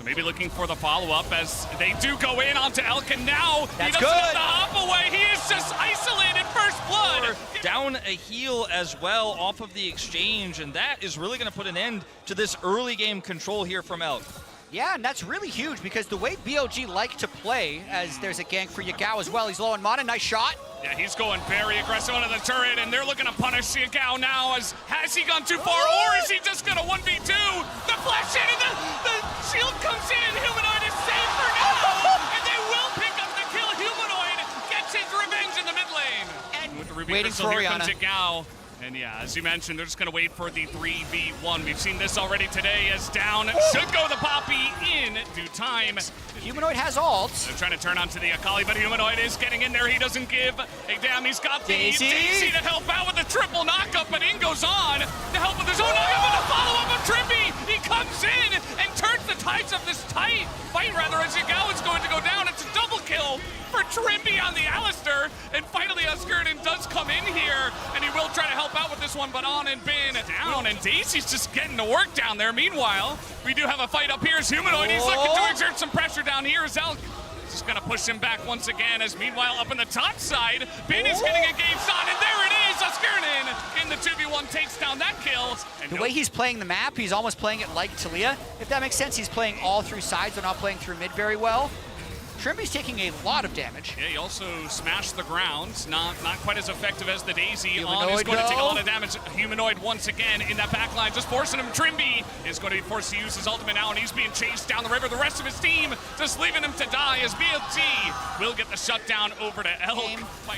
So maybe looking for the follow-up as they do go in onto Elk, and now That's he doesn't have good. the hop away. He is just isolated. First blood. Down a heal as well off of the exchange, and that is really going to put an end to this early game control here from Elk. Yeah, and that's really huge because the way BLG like to play, as there's a gank for Yagao as well. He's low on mana, nice shot. Yeah, he's going very aggressive onto the turret, and they're looking to punish Yagao now. Has he gone too far, or is he just going to 1v2? The flash in, and the shield comes in. Humanoid is safe for now, and they will pick up the kill. Humanoid gets his revenge in the mid lane. And with the Ruby waiting Crystal, for here Orianna. comes Yagao. And yeah, as you mentioned, they're just going to wait for the 3v1. We've seen this already today as down should go the Poppy in due time. Humanoid has ult. They're trying to turn onto the Akali, but Humanoid is getting in there. He doesn't give a damn. He's got the Daisy to help out with the triple knockup, but in goes on to help with his own knockup and the follow-up of Trymbi. He comes in and turns the tides of this tight fight, rather, as Yagao is going to go down. It's a double kill for Trymbi on the Alistair, and finally Oscarinin does come in here, and he will try to help out with this one, but on and been down, and Daisy's just getting to work down there. Meanwhile, we do have a fight up here as Humanoid. He's looking to exert some pressure down here as Elk just gonna push him back once again, as meanwhile up in the top side, Bin is getting engaged on, and there it is! Oscarinin in the 2v1 takes down that kill. And The way he's playing the map, he's almost playing it like Talia. If that makes sense, he's playing all through sides, they're not playing through mid very well. Trymbi's taking a lot of damage. Yeah, he also smashed the ground. Not quite as effective as the Daisy. Humanoid On is going to take a go. lot of damage. Humanoid once again in that back line, just forcing him. Trymbi is going to be forced to use his ultimate now, and he's being chased down the river. The rest of his team just leaving him to die as BLG will get the shutdown over to Elk.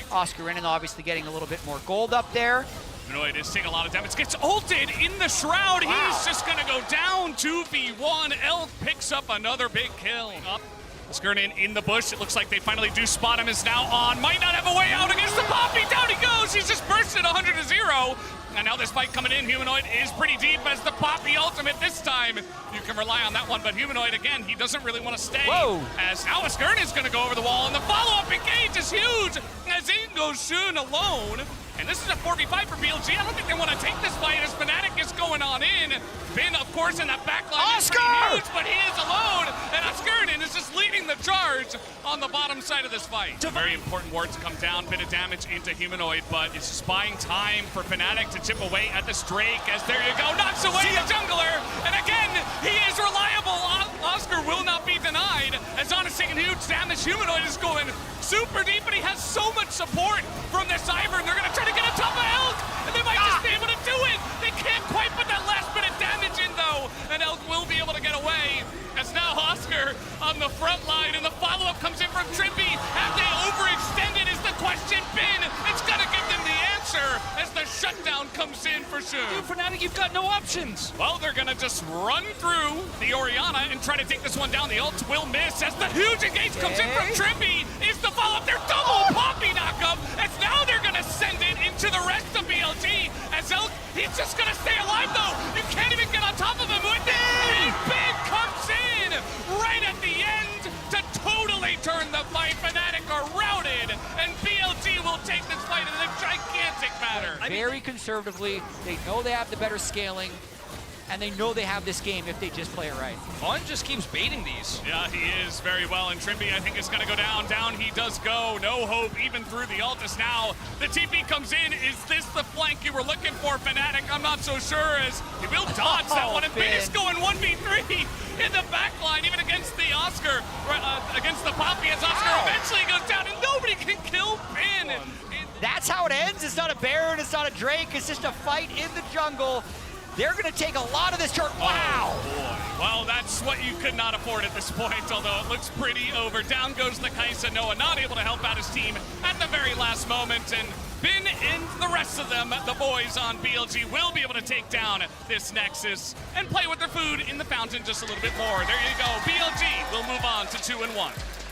Oscarinin obviously getting a little bit more gold up there. Humanoid is taking a lot of damage. Gets ulted in the shroud. Wow. He's just going to go down 2v1. Elk picks up another big kill. Up. Oscarinin in the bush. It looks like they finally do spot him. Is now on. Might not have a way out against the Poppy. Down he goes. He's just bursted 100-0. And now this fight coming in. Humanoid is pretty deep as the Poppy ultimate this time. You can rely on that one, but Humanoid, again, he doesn't really want to stay. Whoa. As now Oscarinin is going to go over the wall, and the follow-up engage is huge as in goes Shun alone. And this is a 4v5 for BLG. I don't think they want to take this fight as Fnatic is going on in. Bin, of course, in that back line is pretty huge, but he is alone. And Oscarinin is just leading the charge on the bottom side of this fight. It's a very important ward to come down. Bit of damage into Humanoid, but it's just buying time for Fnatic to chip away at this Drake. As there you go, knocks away the jungler. And again, he is reliable. Oscar will not be denied. As On is taking huge damage. Humanoid is going super deep, but he has so much support from this Ivern. They're going to try to get on top of Elk, and they might just be able to do it. They can't quite put that last bit of damage in, though, and Elk will be able to get away. As now Oscar on the front line, and the follow-up comes in from Trymbi. Have they overextended is the question. Bin, it's going to give them the answer as the shutdown comes in for sure. Dude, Fnatic, you've got no options. Well, they're going to just run through the Orianna and try to take this one down. The ult will miss as the huge engage comes in from Trymbi. Is the follow-up their double Poppy knockup, as now they're going to send it into the rest of BLG. As Elk, he's just going to stay alive, though. You can't even get on top of him with it. And Big comes in right at the end to totally turn the fight. Fnatic are routed, and BLG will take this fight in a gigantic manner. Very conservatively, they know they have the better scaling, and they know they have this game if they just play it right. On just keeps baiting these. Yeah, he is very well, and Trymbi, I think, is going to go down. Down he does go. No hope, even through the Altus now. The TP comes in. Is this the flank you were looking for, Fnatic? I'm not so sure, as he will dodge that one. And Bin is going 1v3 in the back line, even against the Oscar, against the Poppy, as Oscar eventually goes down, and nobody can kill Bin. That's how it ends. It's not a Baron, it's not a Drake, it's just a fight in the jungle. They're going to take a lot of this turn. Wow! Oh boy. Well, that's what you could not afford at this point, although it looks pretty over. Down goes the Kai'Sa. Noah not able to help out his team at the very last moment, and Bin and the rest of them, the boys on BLG, will be able to take down this Nexus and play with their food in the fountain just a little bit more. There you go. BLG will move on to 2-1.